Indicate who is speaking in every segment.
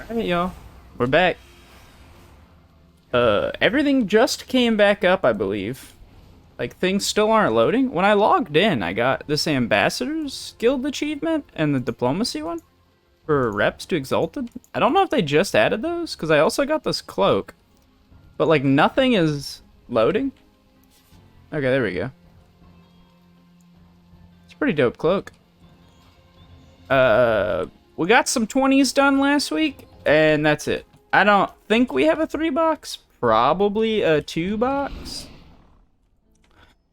Speaker 1: Alright, y'all. We're back. Everything just came back up, I believe. Like, things still aren't loading. When I logged in, I got this Ambassador's Guild achievement and the Diplomacy one for reps to Exalted. I don't know if they just added those, because I also got this cloak. But, like, nothing is loading. Okay, there we go. It's a pretty dope cloak. We got some 20s done last week, and that's it. I don't think we have a 3-box. Probably a 2-box.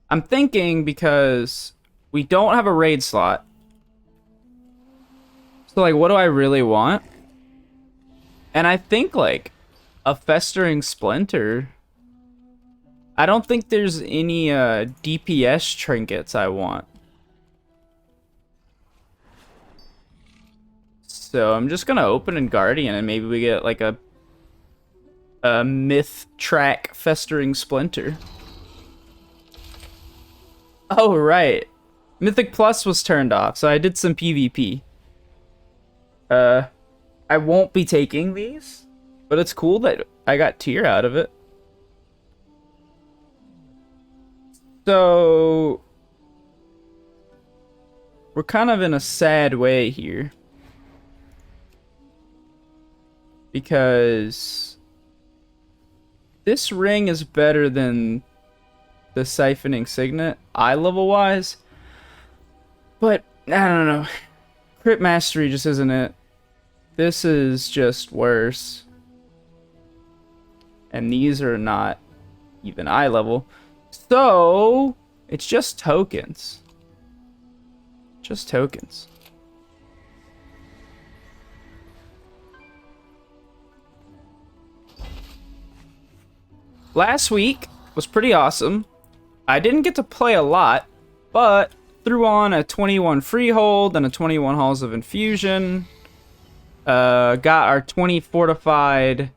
Speaker 1: I'm thinking because we don't have a raid slot. So, like, what do I really want? And I think, like, a Festering Splinter. I don't think there's any DPS trinkets I want. So I'm just gonna open in Guardian and maybe we get like a myth track Festering Splinter. Oh right, Mythic Plus was turned off, so I did some PvP. I won't be taking these, but it's cool that I got tier out of it. So we're kind of in a sad way here. Because this ring is better than the Siphoning Signet, eye level wise. But, I don't know. Crit Mastery just isn't it. This is just worse. And these are not even eye level. So, it's just tokens. Just tokens. Last week was pretty awesome. I didn't get to play a lot, but threw on a 21 Freehold and a 21 Halls of Infusion. Got our 20 Fortified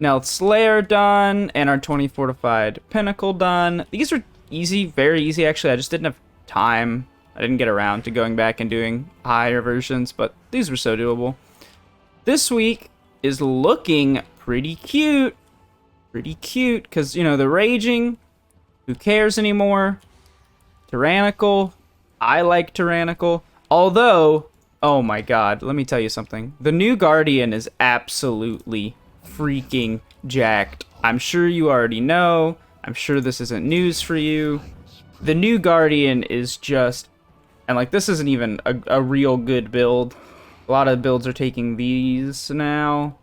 Speaker 1: Nelt Slayer done, and our 20 Fortified Pinnacle done. These are easy, very easy actually. I just didn't have time. I didn't get around to going back and doing higher versions, but these were so doable. This week is looking pretty cute. Pretty cute, because, you know, the Raging, who cares anymore? Tyrannical, I like Tyrannical. Although, oh my god, let me tell you something. The new Guardian is absolutely freaking jacked. I'm sure you already know. I'm sure this isn't news for you. The new Guardian is just, and like this isn't even a real good build. A lot of builds are taking these now.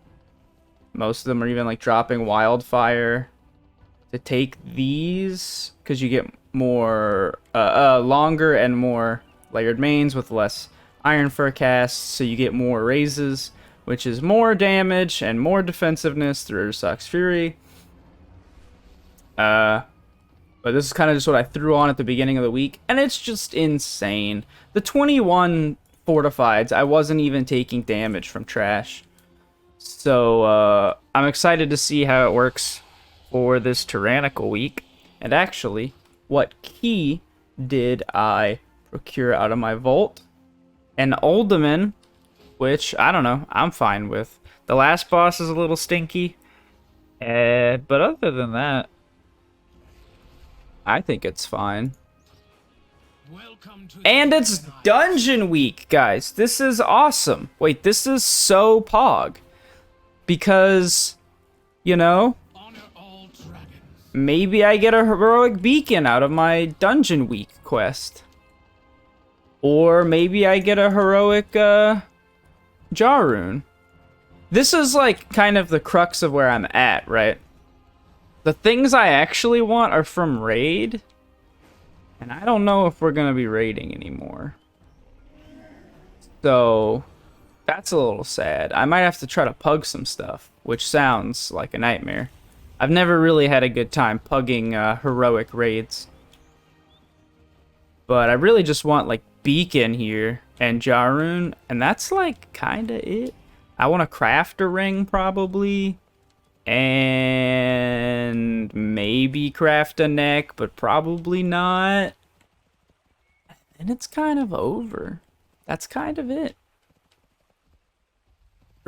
Speaker 1: Most of them are even like dropping Wildfire to take these because you get more longer and more layered mains with less Iron Fur casts, so you get more raises, which is more damage and more defensiveness through Ursock's Fury. But this is kind of just what I threw on at the beginning of the week, and it's just insane. The 21 Fortifieds, I wasn't even taking damage from trash. So, I'm excited to see how it works for this Tyrannical week. And actually, what key did I procure out of my vault? An Uldaman, which, I don't know, I'm fine with. The last boss is a little stinky. But other than that, I think it's fine. And it's Dungeon Week, guys. This is awesome. Wait, this is so pog. Because, you know, maybe I get a heroic beacon out of my Dungeon Week quest. Or maybe I get a heroic Jarun. This is like kind of the crux of where I'm at, right? The things I actually want are from raid. And I don't know if we're going to be raiding anymore. So that's a little sad. I might have to try to pug some stuff, which sounds like a nightmare. I've never really had a good time pugging heroic raids. But I really just want like Beacon here and Jarun, and that's like kind of it. I want to craft a ring probably, and maybe craft a neck, but probably not. And it's kind of over. That's kind of it.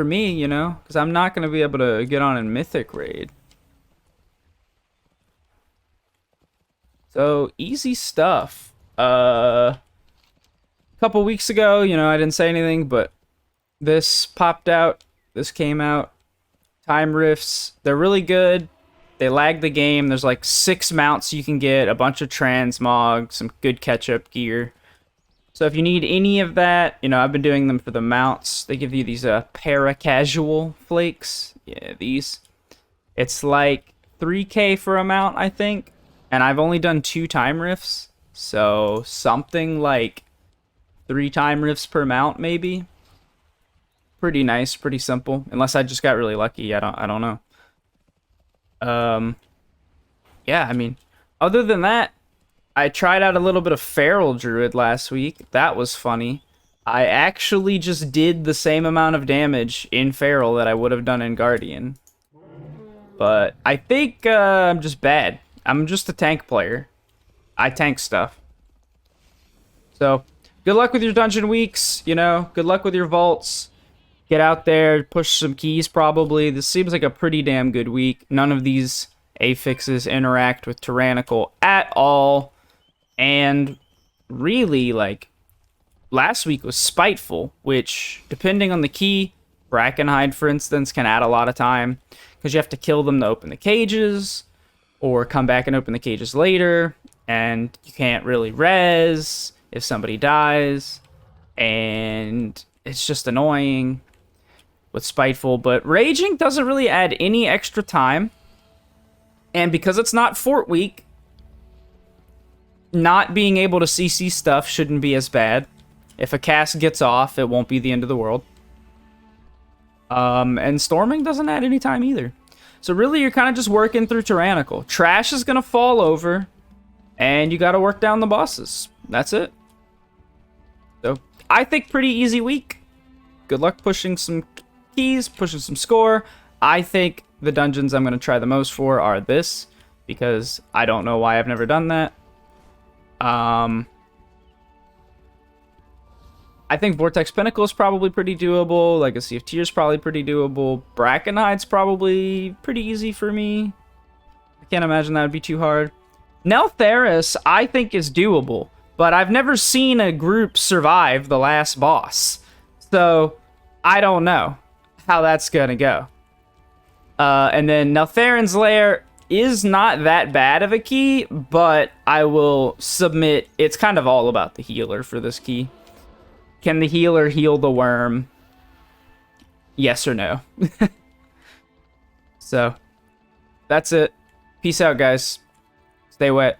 Speaker 1: for me, you know, because I'm not going to be able to get on in Mythic Raid. So, easy stuff. A couple weeks ago, you know, I didn't say anything, but this popped out. This came out. Time Rifts. They're really good. They lag the game. There's like 6 mounts you can get, a bunch of transmog, some good catch-up gear. So if you need any of that, you know, I've been doing them for the mounts. They give you these para-casual flakes. Yeah, these. It's like 3K for a mount, I think. And I've only done 2 time rifts. So something like 3 time rifts per mount, maybe. Pretty nice, pretty simple. Unless I just got really lucky. I don't know. Yeah, I mean, other than that, I tried out a little bit of Feral Druid last week. That was funny. I actually just did the same amount of damage in Feral that I would have done in Guardian. But I think I'm just bad. I'm just a tank player. I tank stuff. So, good luck with your dungeon weeks, you know. Good luck with your vaults. Get out there, push some keys probably. This seems like a pretty damn good week. None of these affixes interact with Tyrannical at all. And really, like, last week was Spiteful, which, depending on the key, Brackenhide, for instance, can add a lot of time. Because you have to kill them to open the cages, or come back and open the cages later. And you can't really res if somebody dies. And it's just annoying with Spiteful. But Raging doesn't really add any extra time. And because it's not Fort Week, not being able to CC stuff shouldn't be as bad. If a cast gets off, it won't be the end of the world. And Storming doesn't add any time either. So really, you're kind of just working through Tyrannical. Trash is going to fall over, and you got to work down the bosses. That's it. So, I think pretty easy week. Good luck pushing some keys, pushing some score. I think the dungeons I'm going to try the most for are this, because I don't know why I've never done that. I think Vortex Pinnacle is probably pretty doable. Legacy of Tears probably pretty doable. Brackenhide's probably pretty easy for me. I can't imagine that would be too hard. Neltharis, I think, is doable, but I've never seen a group survive the last boss. So, I don't know how that's gonna go. And then Neltharin's Lair is not that bad of a key, but I will submit it's kind of all about the healer for this key. Can the healer heal the worm? Yes or no? So, that's it. Peace out, guys. Stay wet.